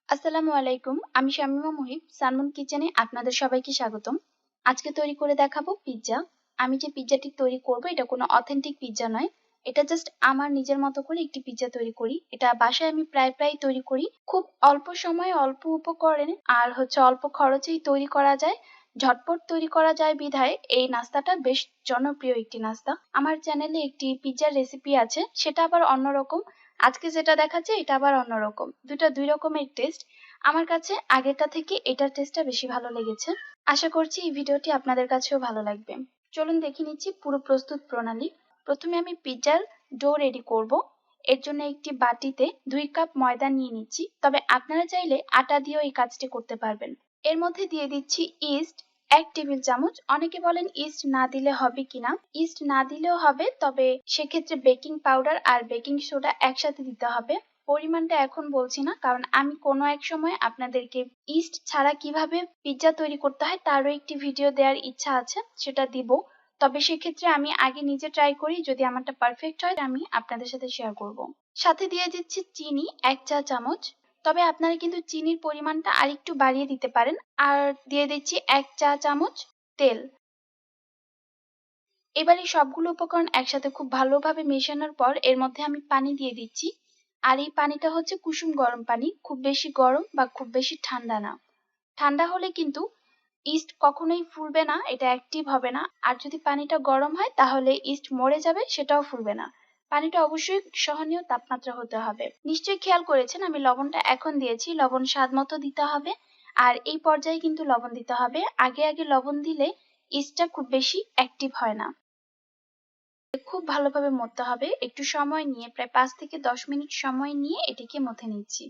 আসসালামু আলাইকুম। আমি শামীমা মুহিব। সানমুন কিচেনে আপনাদের সবাইকে স্বাগতম। আজকে তৈরি করে দেখাবো পিৎজা। আমি যে পিৎজাটি তৈরি করব এটা কোনো অথেন্টিক পিৎজা নয়। এটা জাস্ট আমার নিজের মতো করে একটি পিৎজা তৈরি করি। এটা বাসায় আমি প্রায় তৈরি করি। খুব অল্প সময়ে অল্প উপকরণে আর অল্প খরচেই তৈরি করা যায়। ঝটপট তৈরি করা যায় বিধায় এই নাস্তাটা বেশ জনপ্রিয় একটি নাস্তা। আমার চ্যানেলে একটি পিৎজার রেসিপি আছে, সেটা আবার অন্যরকম। আজকে যেটা দেখাচ্ছে এটা আবার অন্যরকম। দুটা দুই রকমের টেস্ট। আমার কাছে আগেরটা থেকে এটার টেস্টটা বেশি ভালো লেগেছে। আশা করছি এই ভিডিওটি আপনাদের কাছেও ভালো লাগবে। চলুন দেখে নিচ্ছি পুরো প্রস্তুত প্রণালী। প্রথমে আমি পিৎজার ডো রেডি করব। এর জন্য একটি বাটিতে 2 কাপ ময়দা নিয়ে নিচ্ছি, তবে আপনারা চাইলে আটা দিয়েও এই কাজটি করতে পারবেন। এর মধ্যে দিয়ে দিচ্ছি ইস্ট 1 টেবিল চামচ। অনেকে বলেন ইস্ট না দিলে হবে কিনা। ইস্ট না দিলেও হবে, তবে সেক্ষেত্রে বেকিং পাউডার আর বেকিং সোডা একসাথে দিতে হবে। পরিমাণটা এখন বলছি না, কারণ আমি কোনো এক সময় আপনাদেরকে ইস্ট ছাড়া কিভাবে পিৎজা তৈরি করতে হয় তারও একটি ভিডিও দেওয়ার ইচ্ছা আছে, সেটা দিব। তবে সেক্ষেত্রে আমি আগে নিজে ট্রাই করি, যদি আমারটা পারফেক্ট হয় আমি আপনাদের সাথে শেয়ার করব। সাথে দিয়ে দিচ্ছি চিনি 1 চা চামচ। তবে আপনারা কিন্তু চিনির পরিমাণটা আরেকটু বাড়িয়ে দিতে পারেন। আর দিয়ে দিচ্ছি 1 চা চামচ তেল। এবার এই সবগুলো উপকরণ একসাথে খুব ভালোভাবে মেশানোর পর এর মধ্যে আমি পানি দিয়ে দিচ্ছি। আর এই পানিটা হচ্ছে কুসুম গরম পানি, খুব বেশি গরম বা খুব বেশি ঠান্ডা না। ঠান্ডা হলে কিন্তু ইস্ট কখনোই ফুলবে না, এটা অ্যাক্টিভ হবে না। আর যদি পানিটা গরম হয় তাহলে ইস্ট মরে যাবে, সেটাও ফুলবে না। পানিটা অবশ্যই সহনীয় তাপমাত্রা হতে হবে। নিশ্চয়ই খেয়াল করেছেন আমি লবণটা এখন দিয়েছি। লবণ স্বাদ মতো দিতে হবে। আর এই পর্যায়ে কিন্তু লবণ দিতে হবে। আগে লবণ দিলে ইস্টটা খুব বেশি অ্যাক্টিভ হয় না। খুব ভালোভাবে মথতে হবে। একটু সময় নিয়ে প্রায় 5 থেকে 10 মিনিট সময় নিয়ে এটিকে মথে নিচ্ছি।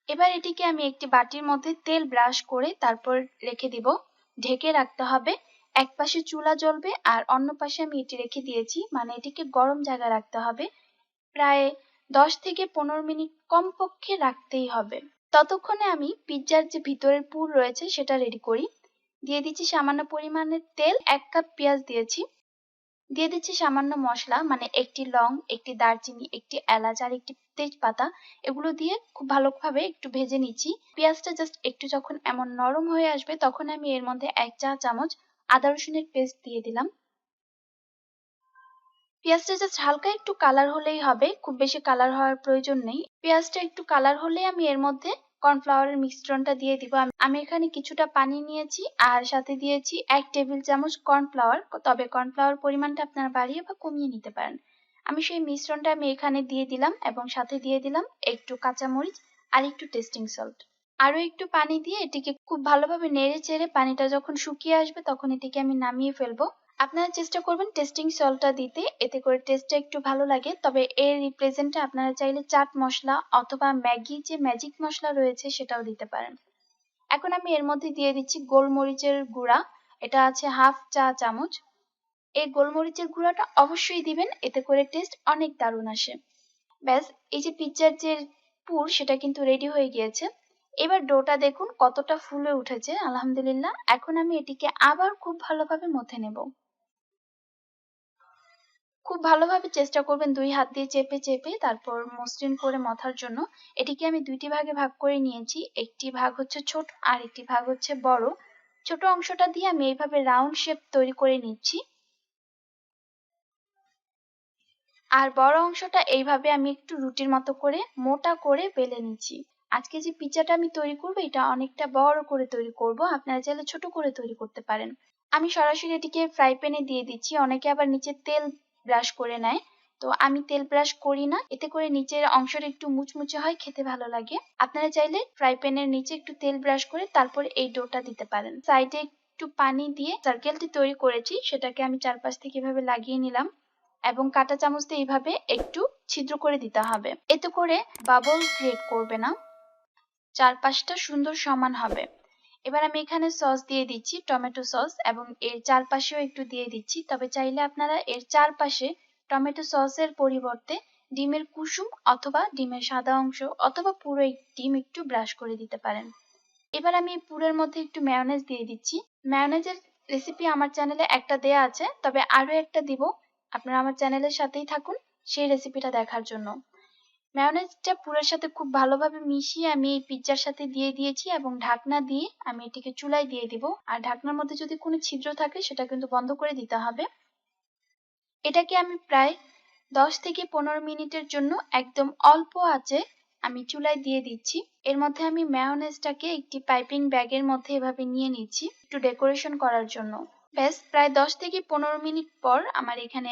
এবার এটিকে আমি একটি বাটির মধ্যে তেল ব্রাশ করে তারপর রেখে দিব। ঢেকে রাখতে হবে। এক পাশে চুলা জ্বলবে আর অন্য পাশে আমি এটি রেখে দিয়েছি, মানে এটিকে গরম জায়গায় রাখতে হবে। প্রায় 10 থেকে 15 মিনিট কমপক্ষে রাখতেই হবে। ততক্ষণে আমি পিৎজার যে ভিতরের পুর রয়েছে সেটা রেডি করি। দিয়ে দিচ্ছি সামান্য পরিমাণের তেল। 1 কাপ পেঁয়াজ দিয়েছি। দিয়ে দিচ্ছি সামান্য মশলা, মানে একটি লং, একটি দারচিনি, একটি এলাচ আর একটি তেজপাতা। এগুলো দিয়ে খুব ভালোভাবে একটু ভেজে নিচ্ছি। পেঁয়াজটা জাস্ট একটু যখন এমন নরম হয়ে আসবে তখন আমি এর মধ্যে 1 চা চামচ আদা রসুনের পেস্ট দিয়ে দিলাম। পেঁয়াজটা জাস্ট হালকা একটু কালার হলেই হবে, খুব বেশি কালার হওয়ার প্রয়োজন নেই। পেঁয়াজটা একটু কালার হলেই আমি এর মধ্যে কর্নফ্লাওয়ারের মিশ্রণটা দিয়ে দিব। আমি এখানে কিছুটা পানি নিয়েছি আর সাথে দিয়েছি 1 টেবিল চামচ কর্নফ্লাওয়ার। তবে কর্নফ্লাওয়ার পরিমাণটা আপনারা বাড়িয়ে বা কমিয়ে নিতে পারেন। আমি সেই মিশ্রণটা এখানে দিয়ে দিলাম এবং সাথে দিয়ে দিলাম একটু কাঁচামরিচ আর একটু টেস্টিং সল্ট। আরো একটু পানি দিয়ে এটিকে খুব ভালোভাবে নেড়ে চেড়ে পানিটা যখন শুকিয়ে আসবে তখন এটিকে আমি নামিয়ে ফেলবো। আপনারা চেষ্টা করবেন টেস্টিং সল্টটা দিতে, এতে করে টেস্টটা একটু ভালো লাগে। তবে এর রিপ্লেসেন্টে আপনারা চাইলে চাট মশলা অথবা ম্যাগি যে ম্যাজিক মশলা রয়েছে সেটাও দিতে পারেন। এখন আমি এর মধ্যে দিয়ে দিচ্ছি গোলমরিচের গুঁড়া। এটা আছে 1/2 চা চামচ। এই গোলমরিচের গুঁড়াটা অবশ্যই দিবেন, এতে করে টেস্ট অনেক দারুণ আসে। ব্যাস, এই যে পিৎজার যে পুর সেটা কিন্তু রেডি হয়ে গিয়েছে। এবার ডোটা দেখুন কতটা ফুলে উঠেছে, আলহামদুলিল্লাহ। এখন আমি এটিকে আবার খুব ভালোভাবে মথে নেব। খুব ভালোভাবে চেষ্টা করবেন 2 হাত দিয়ে চেপে তারপর মসৃণ করে মথার জন্য। এটিকে আমি 2টি ভাগে ভাগ করে নিয়েছি। একটি ভাগ হচ্ছে ছোট আর একটি ভাগ হচ্ছে বড়। ছোট অংশটা দিয়ে আমি এইভাবে রাউন্ড শেপ তৈরি করে নিচ্ছি। আর বড় অংশটা এইভাবে আমি একটু রুটির মতো করে মোটা করে বেলে নিচ্ছি। আজকে যে পিৎজাটা আমি তৈরি করব এটা অনেকটা বড় করে তৈরি করব। আপনারা চাইলে ছোট করে তৈরি করতে পারেন। আমি সরাসরি এটিকে ফ্রাই প্যানে দিয়ে দিচ্ছি। অনেকে আবার নিচে তেল ব্রাশ করে নেয়। তো আমি তেল ব্রাশ করি না, এতে করে নিচের অংশটা একটু মুচমুচে হয়, খেতে ভালো লাগে। আপনারা চাইলে ফ্রাই প্যানের নিচে একটু তেল ব্রাশ করে তারপর এই ডোটা দিতে পারেন। সাইডে একটু পানি দিয়ে সার্কেলটি তৈরি করেছি সেটাকে আমি চারপাশ থেকে এভাবে লাগিয়ে নিলাম এবং কাঁটা চামচ দিয়ে এইভাবে একটু ছিদ্র করে দিতে হবে। এতে করে বাবল ক্রিয়েট করবে না, চারপাশটা সুন্দর সমান হবে। এবার আমি এখানে সস দিয়ে দিচ্ছি, টমেটো সস, এবং এর চারপাশেও একটু দিয়ে দিচ্ছি। তবে চাইলে আপনারা এর চারপাশে টমেটো সসের পরিবর্তে ডিমের কুসুম অথবা ডিমের সাদা অংশ অথবা পুরো ডিম একটু ব্রাশ করে দিতে পারেন। এবার আমি এই পুরের মধ্যে একটু মেয়োনেজ দিয়ে দিচ্ছি। মেয়োনেজের রেসিপি আমার চ্যানেলে একটা দেয়া আছে, তবে আরো একটা দিব। আপনারা আমার চ্যানেলের সাথেই থাকুন সেই রেসিপিটা দেখার জন্য। মেয়োনেজটা পুরোর সাথে খুব ভালোভাবে মিশিয়ে আমি এই পিৎজার সাথে দিয়ে দিয়েছি এবং ঢাকনা দিয়ে আমি এটিকে চুলায় দিয়ে দিব। আর ঢাকনার মধ্যে যদি কোনো ছিদ্র থাকে সেটা কিন্তু বন্ধ করে দিতে হবে। এটাকে আমি প্রায় 10 থেকে 15 মিনিটের জন্য একদম অল্প আঁচে আমি চুলায় দিয়ে দিচ্ছি। এর মধ্যে আমি মেয়োনেজটাকে একটি পাইপিং ব্যাগের মধ্যে এভাবে নিয়ে নিচ্ছি একটু ডেকোরেশন করার জন্য। ব্যাস প্রায় 10 থেকে 15 মিনিট পর আমার এখানে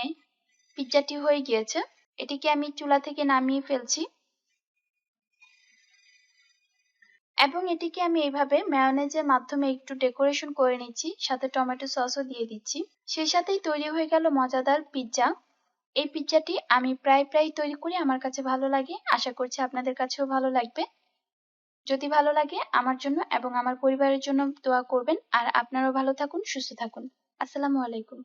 পিৎজাটি হয়ে গিয়েছে। এটিকে আমি চুলা থেকে নামিয়ে ফেলছি এবং এটিকে আমি এইভাবে মেয়োনেজের মাধ্যমে একটু ডেকোরেশন করে নিচ্ছি, সাথে টমেটো সসও দিয়ে দিচ্ছি। সেই সাথেই তৈরি হয়ে গেল মজাদার পিৎজা। এই পিৎজাটি আমি প্রায় তৈরি করি, আমার কাছে ভালো লাগে। আশা করছি আপনাদের কাছেও ভালো লাগবে। যদি ভালো লাগে আমার জন্য এবং আমার পরিবারের জন্য দোয়া করবেন। আর আপনারাও ভালো থাকুন, সুস্থ থাকুন। আসসালামু আলাইকুম।